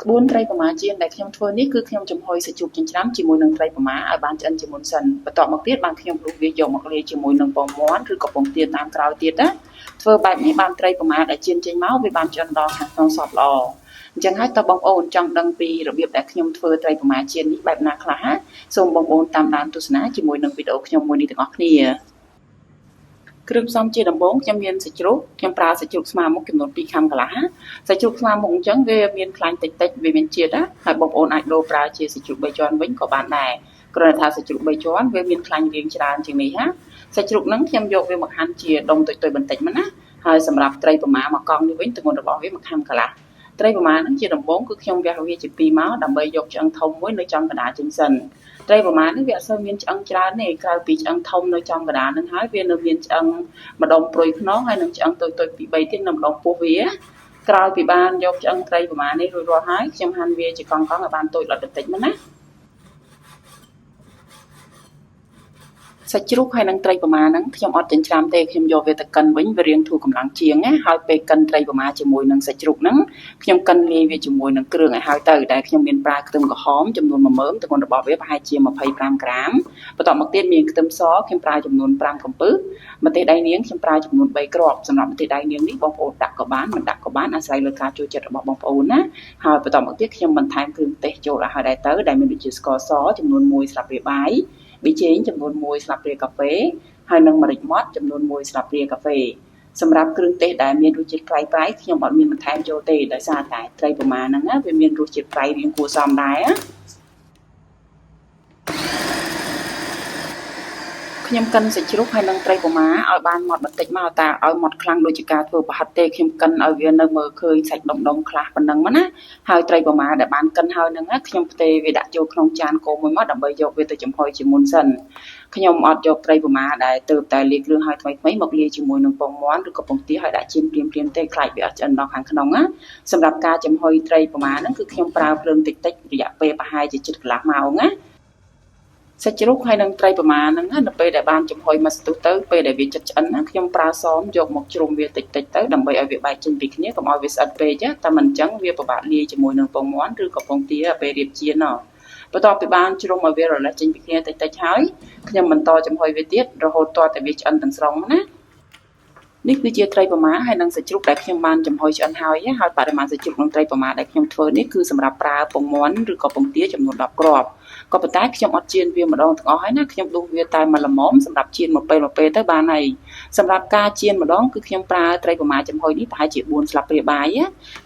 ក្បួនត្រីប្រមាជាដែលខ្ញុំធ្វើនេះគឺខ្ញុំចំហុយសាច់ជ្រូកចិញ្ច្រាំជាមួយនឹងត្រីប្រមាឲ្យបានឆ្អិនជាមុនសិនបន្ទាប់មកទៀតបានខ្ញុំដួសវាយកមកលាយជាមួយនឹងពងមាន់ឬក៏ពងទាតាមក្រោយទៀតណាធ្វើបែបនេះបានត្រីប្រមាដែលជៀនចេញមកវាបានឆ្អិនដល់ខាងក្នុងសព្វល្អអញ្ចឹងហើយតើបងប្អូនចង់ដឹងពីរបៀបដែលខ្ញុំធ្វើត្រីប្រមាជៀននេះបែបណាខ្លះណាសូមបងប្អូនតាមដានទស្សនាជាមួយនឹងវីដេអូខ្ញុំមួយនេះទាំងអស់គ្នាគ្រឿងផ្សំជាដំបូងខ្ញុំមានសាច់ជ្រូកខ្ញុំប្រើសាច់ជ្រូកស្មើមុខចំនួន2ខាំកន្លះសាច់ជ្រូកស្មើមុខអញ្ចឹងវាមានខ្លាញ់តិចវាមានជាតិណាហើយបងប្អូនអាចដូរប្រើជាសាច់ជ្រូក3ជាន់វិញក៏បានដែរគ្រាន់តែថាសាច់ជ្រូក3ជាន់វាមានខ្លាញ់រាងច្រើនជាងនេះណាសាច់ជ្រូកហ្នឹងខ្ញុំយកវាមកហាន់ជាដុំតូចបន្តិចមកណាហើយសម្រាប់ត្រីប្រមាមកកង់នេះវិញទម្ងន់របស់វា1ខាំកន្លះត្រីប្រមាហ្នឹងជាដំបូងគឺខ្ញុំវះវាជា2មកដើម្បីយកឆ្អឹងធំមួយនៅចំកណ្ដាលចេញសិនត្រីប្រមានេះវាអត់សូវមានឆ្អឹងច្រើនទេក្រៅពីឆ្អឹងធំនៅចំកណ្ដាលហ្នឹងហើយវានៅមានឆ្អឹងម្ដុំព្រុយខ្នងហើយនឹងឆ្អឹងតូចពី3ទៀតនៅម្ដុំពោះវាក្រោយពីបានយកឆ្អឹងត្រីប្រមានេះរួចរាល់ហើយខ្ញុំហាន់វាជាកង់ឲ្យបានតូចបន្តិចមកណាសាច់ជ្រូកហើយនឹងត្រីប្រមាហ្នឹងខ្ញុំអត់ចិញ្ច្រាំទេខ្ញុំយកវាទៅកិនវិញវារាងធូរកម្លាំងជាងណាហើយពេលកិនត្រីប្រមាជាមួយនឹងសាច់ជ្រូកហ្នឹងខ្ញុំកិនលាយវាជាមួយនឹងគ្រឿងឲ្យហើយទៅដែលខ្ញុំមានប្រើខ្ទឹមក្រហមចំនួន1មើមទម្ងន់របស់វាប្រហែលជា25ក្រាមបន្ទាប់មកទៀតមានខ្ទឹមសខ្ញុំប្រើចំនួន5កំពឹសម្ទេសដៃនាងខ្ញុំប្រើចំនួន3គ្រាប់សម្រាប់ម្ទេសដៃនាងនេះបងប្អូនដាក់ក៏បានមិនដាក់ក៏បានអាស្រ័យលើការចូលចិត្តរបស់បងប្អូនណាហើយបន្ទាប់មកទៀតខ្ញុំបន្ថែមគ្រឿងទេសចូលឲ្យហើយដែរទៅដែលមានដូចជាស្ករសចំនួន1ស្លាបព្រាបាយប៊ីចេងចំនួន1ស្លាបព្រាកាហ្វេហើយនិងម្រេចម៉ដ្ឋចំនួន1ស្លាបព្រាកាហ្វេសម្រាប់គ្រឿងទេសដែលមានរសជាតិប្រៃខ្ញុំអត់មានបន្ថែមចូលទេដោយសារតែត្រីប្រមាហ្នឹងណាវាមានរសជាតិប្រៃរៀងគួរសមដែរខ្ញុំកិនសាច់ជ្រូកហើយនឹងត្រីប្រមាឲ្យបានម៉ត់បន្តិចមកតាឲ្យម៉ត់ខ្លាំងដូចជាការធ្វើប្រហិតទេខ្ញុំកិនឲ្យវានៅមើលឃើញសាច់ដុំខ្លះប៉ុណ្ណឹងមកណាហើយត្រីប្រមាដែលបានកិនហើយហ្នឹងខ្ញុំផ្ទេរវាដាក់ចូលក្នុងចានគោមួយមកដើម្បីយកវាទៅចំហុយជាមុនសិនខ្ញុំអត់យកត្រីប្រមាដែលទើបតែលាយគ្រឿងឲ្យថ្មីមកលាយជាមួយនឹងពងមាន់ឬក៏ពងទាឲ្យដាក់ជៀនព្រាមទេខ្លាចវាអត់ឆ្អិនដល់ខាងក្នុងណាសម្រាប់ការចំហុយត្រីប្រមាហ្នឹងគឺខ្ញុំប្រើភ្លើងតិចរយៈពេលប្រហែលជា7កន្លះម៉ោងណាសាច់ជ្រូកហើយនឹងត្រីប្រមាហ្នឹងនៅពេលដែលបានចំហុយមកស្ទុះទៅពេលដែលវាជិតឆ្អិនណាខ្ញុំប្រើសមយកមកជ្រុំវាតិចទៅដើម្បីឲ្យវាបែកចេញពីគ្នាកុំឲ្យវាស្អិតពេកតែមិនអញ្ចឹងវាពិបាកលាយជាមួយនឹងពងមាន់ឬក៏ពងទាពេលរៀបចៀនបន្ទាប់ពីបានជ្រុំឲ្យវារលាស់ចេញពីគ្នាតិចហើយខ្ញុំបន្តចំហុយវាទៀតរហូតទាល់តែវាឆ្អិនទាំងស្រុងណានេះគឺជាត្រីប្រមាហើយនិងសាច់ជ្រូកដែលខ្ញុំបានចំហុយឆ្អិនហើយបរិមាណសាច់ជ្រូកនិងត្រីប្រមាដែលខ្ញុំធ្វើនេះគឺសម្រាប់ប្រើពងមាន់ឬក៏ពងទាចំនួន10គ្រាប់ក៏ប៉ុន្តែខ្ញុំអត់ចៀនវាម្ដងទាំងអស់ហើយណាខ្ញុំដួសវាតែមួយល្មមសម្រាប់ចៀនមួយពេលទៅបានហើយសម្រាប់ការចៀនម្ដងគឺខ្ញុំប្រើត្រីប្រមាចំហុយនេះប្រហែលជា4ស្លាបព្រាបាយ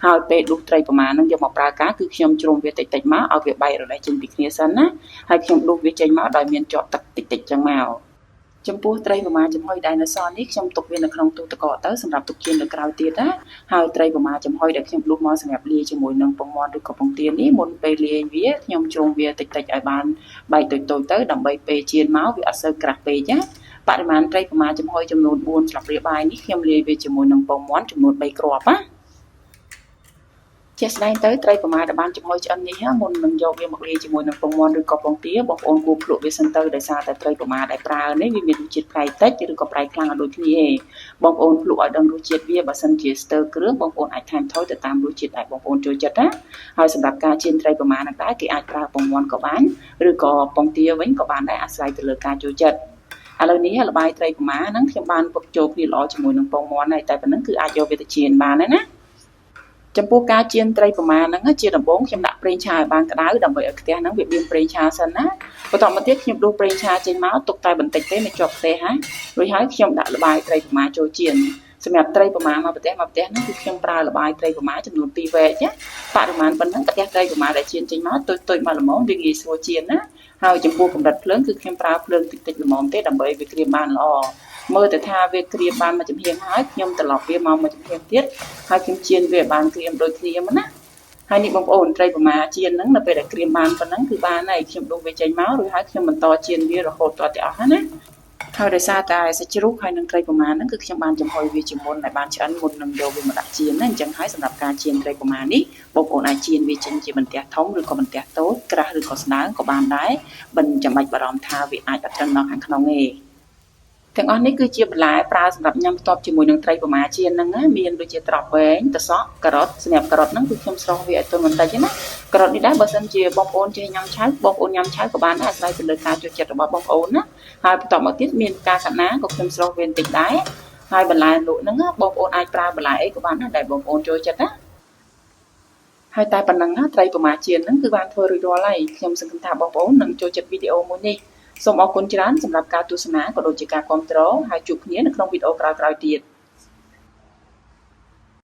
ហើយពេលដួសត្រីប្រមានឹងយកមកប្រើការគឺខ្ញុំជ្រុំវាតិចមកឲ្យវាបែករលាយចេញពីគ្នាសិនណាហើយខ្ញុំដួសវាចេញមកដោយមានជាប់ទឹកតិចចឹងមកចំពោះត្រីប្រមាចំហុយដែលនៅសល់នេះខ្ញុំទុកវានៅក្នុងទូទឹកកកទៅសម្រាប់ទុកជៀននៅក្រៅទៀតណាហើយត្រីប្រមាចំហុយដែលខ្ញុំដួសមកសម្រាប់លាយជាមួយនឹងពងមាន់ឬក៏ពងទានេះមុនពេលលាយវាខ្ញុំជ្រុំវាតិចឲ្យបានបែកតូចទៅដើម្បីពេលជៀនមកវាអត់សូវក្រាស់ពេកណាបរិមាណត្រីប្រមាចំហុយចំនួន4ស្លាបព្រាបាយនេះខ្ញុំលាយវាជាមួយនឹងពងមាន់ចំនួន3គ្រាប់ណាជាក់ស្ដែងទៅត្រីប្រមាដែលបានចំហុយឆ្អិននេះមុននឹងយកវាមកលាយជាមួយនឹងពងមាន់ឬក៏ពងទាបងប្អូនគួរភ្លក់វាសិនទៅដោយសារតែត្រីប្រមាដែលប្រើនេះវាមានរសជាតិប្រៃតិចឬក៏ប្រៃខ្លាំងដូចគ្នាឯងបងប្អូនភ្លក់ឲ្យដឹងរសជាតិវាបើសិនជាស្ទើរគ្រឿងបងប្អូនអាចថែមថយទៅតាមរសជាតិដែលបងប្អូនចូលចិត្តណាហើយសម្រាប់ការចៀនត្រីប្រមានឹងដែរគេអាចប្រើពងមាន់ក៏បានឬក៏ពងទាវិញក៏បានដែរអាស្រ័យទៅលើការចូលចិត្តឥឡូវនេះល្បាយត្រីប្រមាហ្នឹងខ្ញុំបានពុកចូលគ្នាល្អជាមួយនឹងពងមាន់ហើយតែប៉ុណ្្នឹងគឺអាចយកវាទៅចៀនបានហើយណាចំពោះការចៀនត្រីប្រមាហ្នឹងជាដំបូងខ្ញុំដាក់ប្រេងឆាឲ្យបានក្តៅដើម្បីឲ្យខ្ទះហ្នឹងវាបៀងប្រេងឆាសិនណាបន្ទាប់មកទៀតខ្ញុំដួសប្រេងឆាចេញមកទុកតែបន្តិចទេនៅជាប់ខ្ទះហើយរួចហើយខ្ញុំដាក់ល្បាយត្រីប្រមាចូលចៀនសម្រាប់ត្រីប្រមាមកប្រទេសហ្នឹងគឺខ្ញុំប្រើល្បាយត្រីប្រមាចំនួន2វែកណាបរិមាណប៉ុណ្ណឹងប្រទេសត្រីប្រមាដែលចៀនចេញមកទុយមកល្មមវាងាយស្រួលចៀនណាហើយចំពោះកម្រិតភ្លើងគឺខ្ញុំប្រើភ្លើងតិចល្មមទេដើម្បីវាក្រៀមបានល្អមើលទៅថាវាក្រៀមបានមួយចំហៀងហើយខ្ញុំត្រឡប់វាមកមួយចំហៀងទៀតហើយខ្ញុំចៀនវាបានក្រៀមដូចគ្នាណាហើយនេះបងប្អូនត្រីប្រមាចៀនហ្នឹងនៅពេលដែលក្រៀមបានប៉ុណ្ណឹងគឺបានហើយខ្ញុំដួសវាចេញមករួចហើយខ្ញុំបន្តចៀនវារហូតទាល់តែអស់ណាហើយដោយសារតែសាច់ជ្រូកហើយនឹងត្រីប្រមាហ្នឹងគឺខ្ញុំបានចំហុយវាជាមុនដែលបានឆ្អិនមុននឹងយកវាមកដាក់ចៀនណាអញ្ចឹងហើយសម្រាប់ការចៀនត្រីប្រមានេះបងប្អូនអាចចៀនវាចេញជាបន្ទះធំឬក៏បន្ទះតូចក្រាស់ឬក៏ស្ដើងក៏បានដែរមិនចាំបាច់បារម្ភថាវាអាចអត់ឆ្អិនដល់ខាងក្នុងទេ ទាំងអស់នេះគឺជាបន្លែប្រើសម្រាប់ញ៉ាំផ្ទាប់ជាមួយនឹងត្រីប្រម៉ាចៀនហ្នឹងណាមានដូចជាត្រប់វែងត្រសក់ការ៉ុតសម្រាប់ការ៉ុតហ្នឹងគឺខ្ញុំស្រស់វាឲ្យទន់បន្តិចណាការ៉ុតនេះដែរបើសិនជាបងប្អូនចេះញ៉ាំឆៅបងប្អូនញ៉ាំឆៅក៏បានដែរអាស្រ័យទៅលើការចូលចិត្តរបស់បងប្អូនណាហើយបន្តមកទៀតមានផ្កាកណាក៏ខ្ញុំស្រស់វាបន្តិចដែរហើយបន្លែលក់ហ្នឹងបងប្អូនអាចប្រើបន្លែអីក៏បានដែរដែលបងប្អូនចូលចិត្តណាហើយតែប៉ុណ្ណឹងណាត្រីប្រម៉ាចៀនហ្នឹងគឺបានធ្វើរួចរាល់ហើយខ្ញុំសង្ឃឹមថាបងប្អូននឹងចូលចិត្តវីដេអូមួយនេះសូមអរគុណច្រើនសម្រាប់ការទស្សនាក៏ដូចជាការគាំទ្រហើយជួបគ្នានៅក្នុងវីដេអូក្រោយៗទៀត